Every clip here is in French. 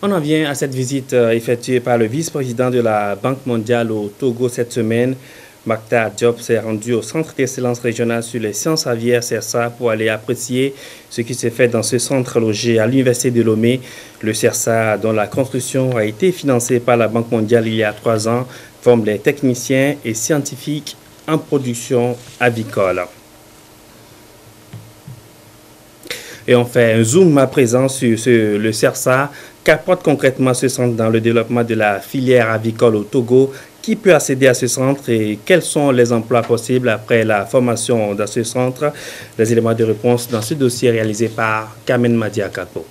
On en vient à cette visite effectuée par le vice-président de la Banque mondiale au Togo cette semaine. Maktar Diop s'est rendu au Centre d'excellence régionale sur les sciences aviaires CERSA pour aller apprécier ce qui s'est fait dans ce centre logé à l'Université de Lomé. Le CERSA, dont la construction a été financée par la Banque mondiale il y a 3 ans, forme les techniciens et scientifiques en production avicole. Et on fait un zoom à présent sur le CERSA. Qu'apporte concrètement ce centre dans le développement de la filière avicole au Togo? Qui peut accéder à ce centre et quels sont les emplois possibles après la formation dans ce centre? Les éléments de réponse dans ce dossier réalisé par Kamen Madiakapo.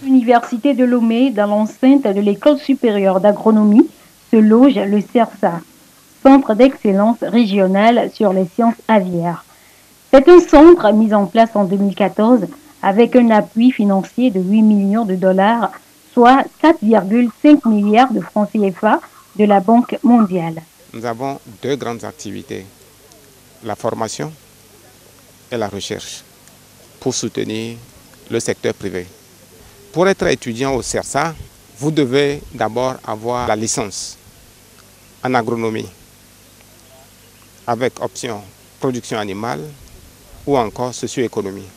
L'Université de Lomé, dans l'enceinte de l'École supérieure d'agronomie, se loge le CERSA, Centre d'excellence régionale sur les sciences aviaires. C'est un centre mis en place en 2014 avec un appui financier de 8 millions de dollars, soit 4,5 milliards de francs CFA de la Banque mondiale. Nous avons deux grandes activités, la formation et la recherche, pour soutenir le secteur privé. Pour être étudiant au CERSA, vous devez d'abord avoir la licence en agronomie, avec option production animale ou encore socio-économie.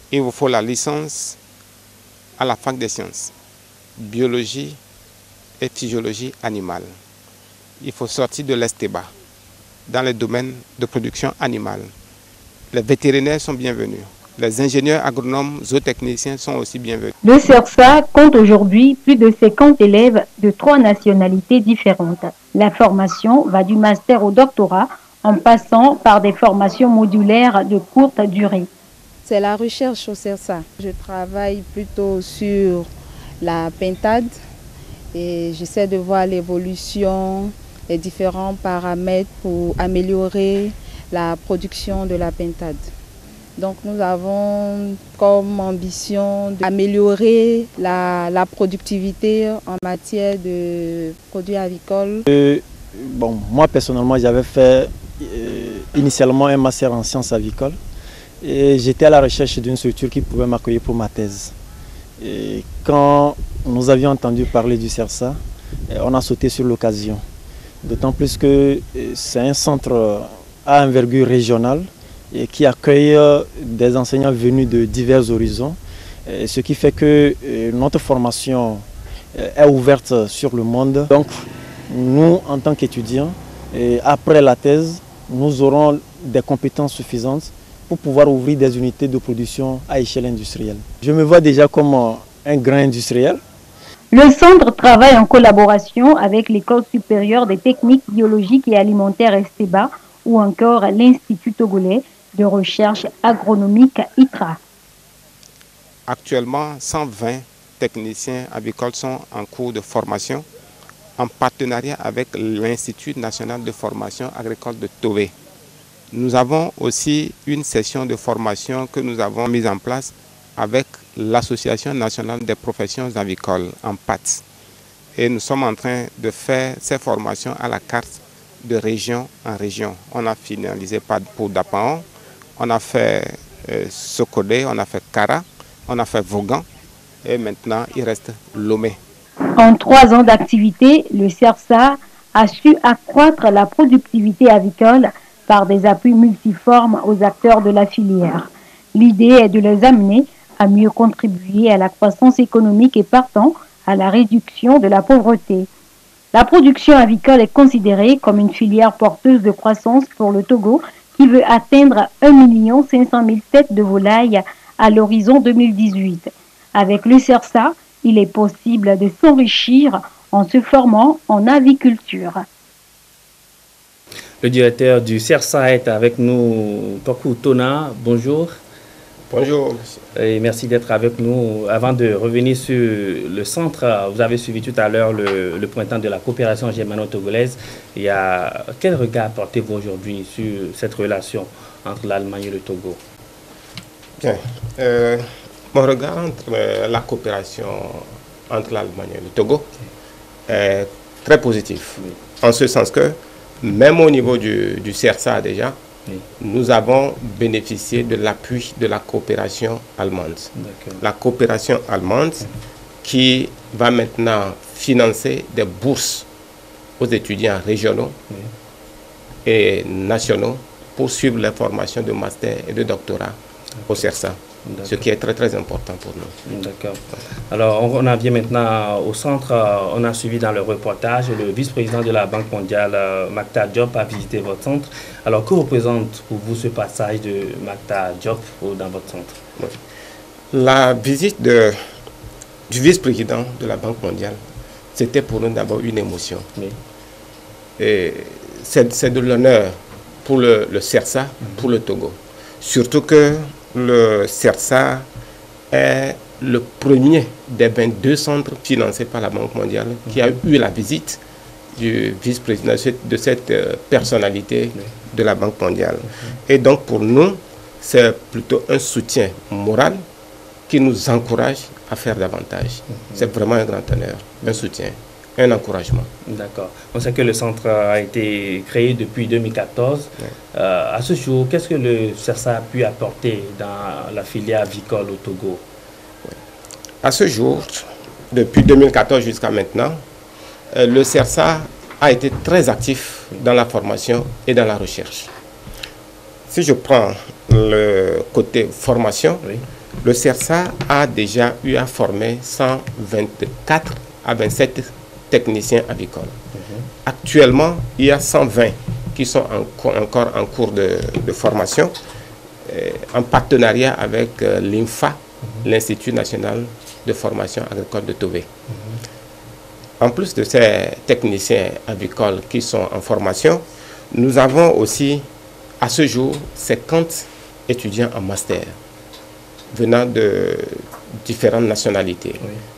Il vous faut la licence à la fac des sciences, biologie et physiologie animale. Il faut sortir de l'ESTEBA dans les domaines de production animale. Les vétérinaires sont bienvenus. Les ingénieurs agronomes, zootechniciens sont aussi bienvenus. Le CERSA compte aujourd'hui plus de 50 élèves de 3 nationalités différentes. La formation va du master au doctorat en passant par des formations modulaires de courte durée. C'est la recherche au CERSA. Je travaille plutôt sur la pintade et j'essaie de voir l'évolution, les différents paramètres pour améliorer la production de la pintade. Donc nous avons comme ambition d'améliorer la productivité en matière de produits avicoles. Moi personnellement j'avais fait initialement un master en sciences avicoles et j'étais à la recherche d'une structure qui pouvait m'accueillir pour ma thèse. Et quand nous avions entendu parler du CERSA, on a sauté sur l'occasion. D'autant plus que c'est un centre à envergure régionale et qui accueille des enseignants venus de divers horizons, ce qui fait que notre formation est ouverte sur le monde. Donc nous, en tant qu'étudiants, après la thèse, nous aurons des compétences suffisantes pour pouvoir ouvrir des unités de production à échelle industrielle. Je me vois déjà comme un grand industriel. Le centre travaille en collaboration avec l'École supérieure des techniques biologiques et alimentaires ESTEBA ou encore l'Institut togolais de recherche agronomique ITRA. Actuellement, 120 techniciens avicoles sont en cours de formation en partenariat avec l'Institut national de formation agricole de Tové. Nous avons aussi une session de formation que nous avons mise en place avec l'Association nationale des professions avicoles en PATS. Et nous sommes en train de faire ces formations à la carte de région en région. On a finalisé pour Dapaon, on a fait Sokodé, on a fait Kara, on a fait Vaughan et maintenant il reste Lomé. En 3 ans d'activité, le CERSA a su accroître la productivité avicole par des appuis multiformes aux acteurs de la filière. L'idée est de les amener à mieux contribuer à la croissance économique et partant à la réduction de la pauvreté. La production avicole est considérée comme une filière porteuse de croissance pour le Togo qui veut atteindre 1 500 000 têtes de volailles à l'horizon 2018. Avec le CERSA, il est possible de s'enrichir en se formant en aviculture. Le directeur du CERSA est avec nous, Toku Tona. Bonjour. Bonjour. Et merci d'être avec nous. Avant de revenir sur le centre, vous avez suivi tout à l'heure le printemps de la coopération germano-togolaise. Quel regard portez-vous aujourd'hui sur cette relation entre l'Allemagne et le Togo? Bien. Mon regard entre la coopération entre l'Allemagne et le Togo est très positif. Oui. En ce sens que, même au niveau du CERSA déjà, oui, nous avons bénéficié de l'appui de la coopération allemande. La coopération allemande qui va maintenant financer des bourses aux étudiants régionaux et nationaux pour suivre les formations de master et de doctorat au CERSA, ce qui est très très important pour nous. D'accord. Alors on en vient maintenant au centre. On a suivi dans le reportage le vice-président de la Banque mondiale, Mactar Diop, a visité votre centre. Alors que représente pour vous ce passage de Mactar Diop dans votre centre? Oui. La visite du vice-président de la Banque mondiale, c'était pour nous d'abord une émotion. Oui. Et c'est de l'honneur pour le CERSA, pour le Togo. Surtout que le CERSA est le premier des 22 centres financés par la Banque mondiale qui a eu la visite du vice-président, de cette personnalité de la Banque mondiale. Et donc pour nous, c'est plutôt un soutien moral qui nous encourage à faire davantage. C'est vraiment un grand honneur, un soutien, un encouragement. D'accord. On sait que le centre a été créé depuis 2014. À ce jour, qu'est-ce que le CERSA a pu apporter dans la filière avicole au Togo? À ce jour, depuis 2014 jusqu'à maintenant, le CERSA a été très actif dans la formation et dans la recherche. Si je prends le côté formation, le CERSA a déjà eu à former 124 à 27 techniciens avicoles. Actuellement, il y a 120 qui sont encore en cours de formation, en partenariat avec l'INFA, l'Institut national de formation agricole de Tové. En plus de ces techniciens avicoles qui sont en formation, nous avons aussi, à ce jour, 50 étudiants en master venant de différentes nationalités.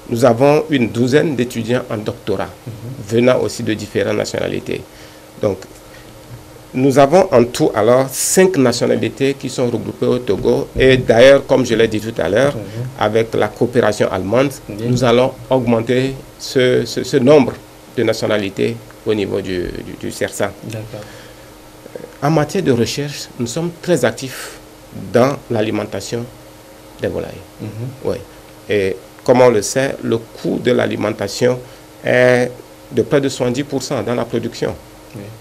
Nous avons une douzaine d'étudiants en doctorat venant aussi de différentes nationalités. Donc, nous avons en tout alors 5 nationalités qui sont regroupées au Togo. Et d'ailleurs, comme je l'ai dit tout à l'heure, avec la coopération allemande, nous allons augmenter ce nombre de nationalités au niveau du CERSA. En matière de recherche, nous sommes très actifs dans l'alimentation des volailles. Oui. Et comme on le sait, le coût de l'alimentation est de près de 70% dans la production.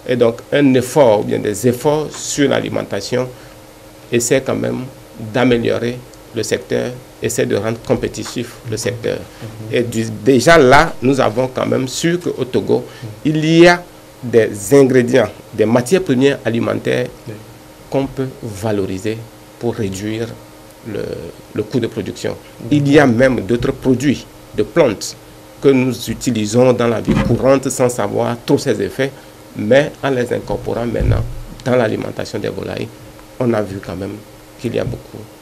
Et donc, un effort, ou bien des efforts sur l'alimentation essaie quand même d'améliorer le secteur, essaie de rendre compétitif le secteur. Et déjà là, nous avons quand même su qu'au Togo, il y a des ingrédients, des matières premières alimentaires qu'on peut valoriser pour réduire le coût de production. Il y a même d'autres produits de plantes que nous utilisons dans la vie courante sans savoir tous ses effets, mais en les incorporant maintenant dans l'alimentation des volailles, on a vu quand même qu'il y a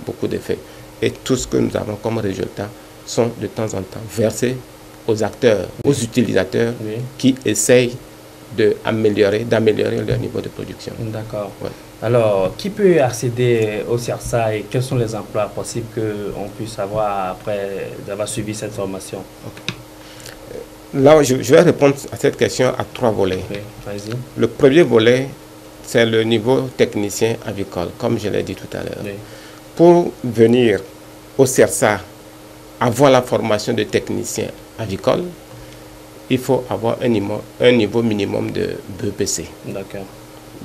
beaucoup d'effets. Et tout ce que nous avons comme résultat sont de temps en temps versés aux acteurs, aux utilisateurs qui essayent d'améliorer leur niveau de production. D'accord. Alors, qui peut accéder au CERSA et quels sont les emplois possibles qu'on puisse avoir après avoir suivi cette formation? Là, je vais répondre à cette question à 3 volets. Le premier volet, c'est le niveau technicien avicole, comme je l'ai dit tout à l'heure. Pour venir au CERSA, avoir la formation de technicien avicole, il faut avoir un niveau minimum de BEPC. D'accord.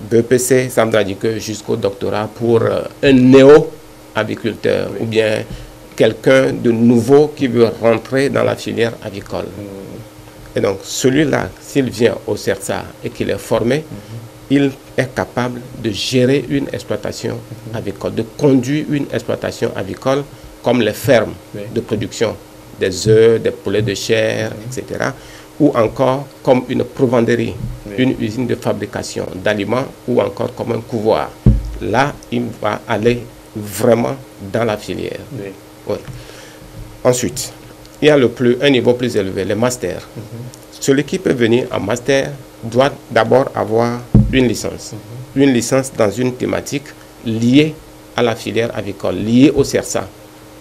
BEPC, ça veut dire que jusqu'au doctorat pour un néo-aviculteur ou bien quelqu'un de nouveau qui veut rentrer dans la filière avicole. Et donc, celui-là, s'il vient au CERSA et qu'il est formé, il est capable de gérer une exploitation avicole, de conduire une exploitation avicole comme les fermes de production des œufs, des poulets de chair, etc. Ou encore comme une provenderie, une usine de fabrication d'aliments ou encore comme un couvoir. Là, il va aller vraiment dans la filière. Ensuite, il y a un niveau plus élevé, les masters. Celui qui peut venir en master doit d'abord avoir une licence. Une licence dans une thématique liée à la filière avicole, liée au CERSA.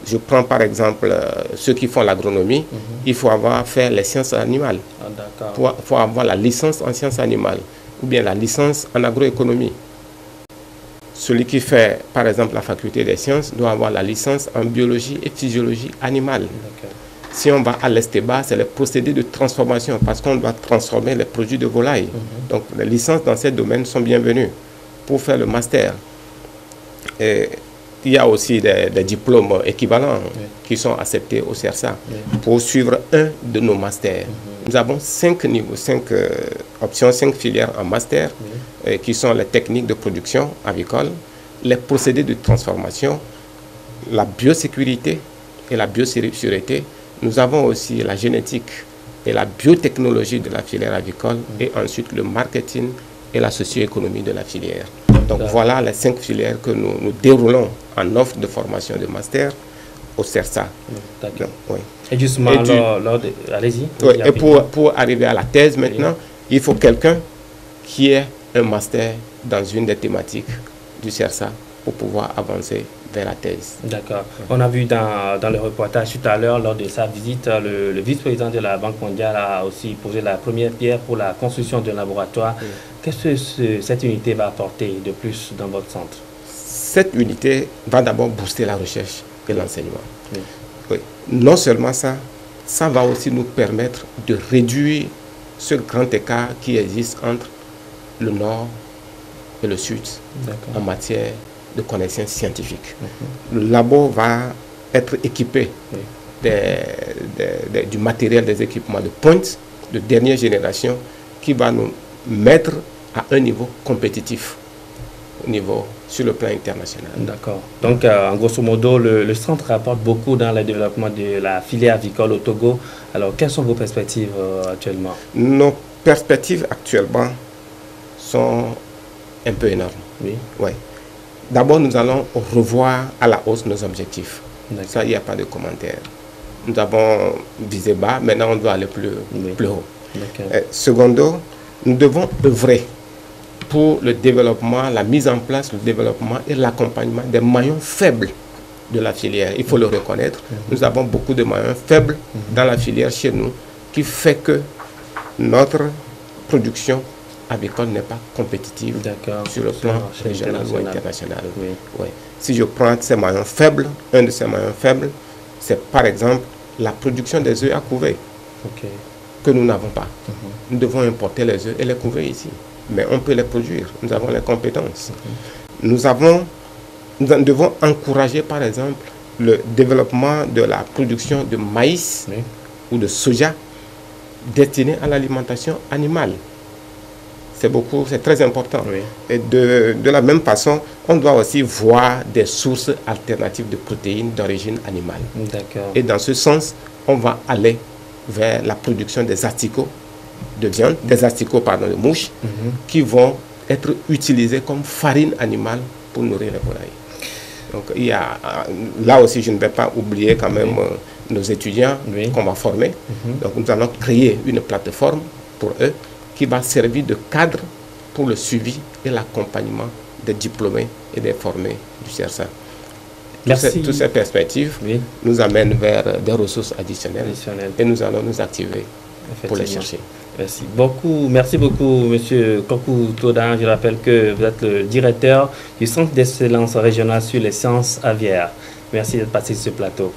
Je prends par exemple ceux qui font l'agronomie, il faut avoir fait les sciences animales. Il faut avoir la licence en sciences animales ou bien la licence en agroéconomie. Celui qui fait par exemple la faculté des sciences doit avoir la licence en biologie et physiologie animale. Si on va à l'Esteba, c'est le procédé de transformation parce qu'on doit transformer les produits de volaille. Donc les licences dans ces domaines sont bienvenues pour faire le master. Et il y a aussi des diplômes équivalents qui sont acceptés au CERSA pour suivre un de nos masters. Nous avons 5 niveaux, 5 options, 5 filières en master qui sont les techniques de production avicole, les procédés de transformation, la biosécurité et la biosécurité. Nous avons aussi la génétique et la biotechnologie de la filière avicole et ensuite le marketing et la socio-économie de la filière. Donc voilà les 5 filières que nous déroulons en offre de formation de master au CERSA. D'accord. Oui. Et justement, allez-y. Oui, et pour arriver à la thèse maintenant, il faut quelqu'un qui ait un master dans une des thématiques du CERSA pour pouvoir avancer vers la thèse. D'accord. On a vu dans le reportage tout à l'heure, lors de sa visite, le vice-président de la Banque mondiale a aussi posé la première pierre pour la construction d'un laboratoire. Qu'est-ce que cette unité va apporter de plus dans votre centre? Cette unité va d'abord booster la recherche et l'enseignement. Oui. Non seulement ça, ça va aussi nous permettre de réduire ce grand écart qui existe entre le Nord et le Sud en matière de connaissances scientifiques. Le labo va être équipé du matériel, des équipements de pointe de dernière génération qui va nous mettre à un niveau compétitif sur le plan international. D'accord. Donc, en grosso modo, le centre apporte beaucoup dans le développement de la filière avicole au Togo. Alors, quelles sont vos perspectives actuellement? Nos perspectives actuellement sont un peu énormes. Oui. Ouais. D'abord, nous allons revoir à la hausse nos objectifs. Ça, il n'y a pas de commentaire. Nous avons visé bas, maintenant on doit aller plus haut. Secondo, nous devons œuvrer pour le développement, la mise en place, le développement et l'accompagnement des maillons faibles de la filière. Il faut le reconnaître. Nous avons beaucoup de maillons faibles dans la filière chez nous qui fait que notre production avicole n'est pas compétitive sur le plan régional ou international. Oui. Si je prends ces maillons faibles, un de ces maillons faibles, c'est par exemple la production des œufs à couver que nous n'avons pas. Nous devons importer les œufs et les couver ici. Mais on peut les produire. Nous avons les compétences. Nous devons encourager par exemple le développement de la production de maïs ou de soja destiné à l'alimentation animale. C'est très important. Et de la même façon, on doit aussi voir des sources alternatives de protéines d'origine animale. Et dans ce sens, on va aller vers la production des asticots de viande, de mouches, qui vont être utilisés comme farine animale pour nourrir les volailles. Donc il y a, là aussi, je ne vais pas oublier quand même nos étudiants qu'on va former. Donc nous allons créer une plateforme pour eux qui va servir de cadre pour le suivi et l'accompagnement des diplômés et des formés du CERSA. Toutes ces perspectives nous amènent vers des ressources additionnelles et nous allons nous activer pour les chercher. Merci beaucoup, M. Kokou Todan. Je rappelle que vous êtes le directeur du Centre d'excellence régionale sur les sciences aviaires. Merci d'être passé sur ce plateau.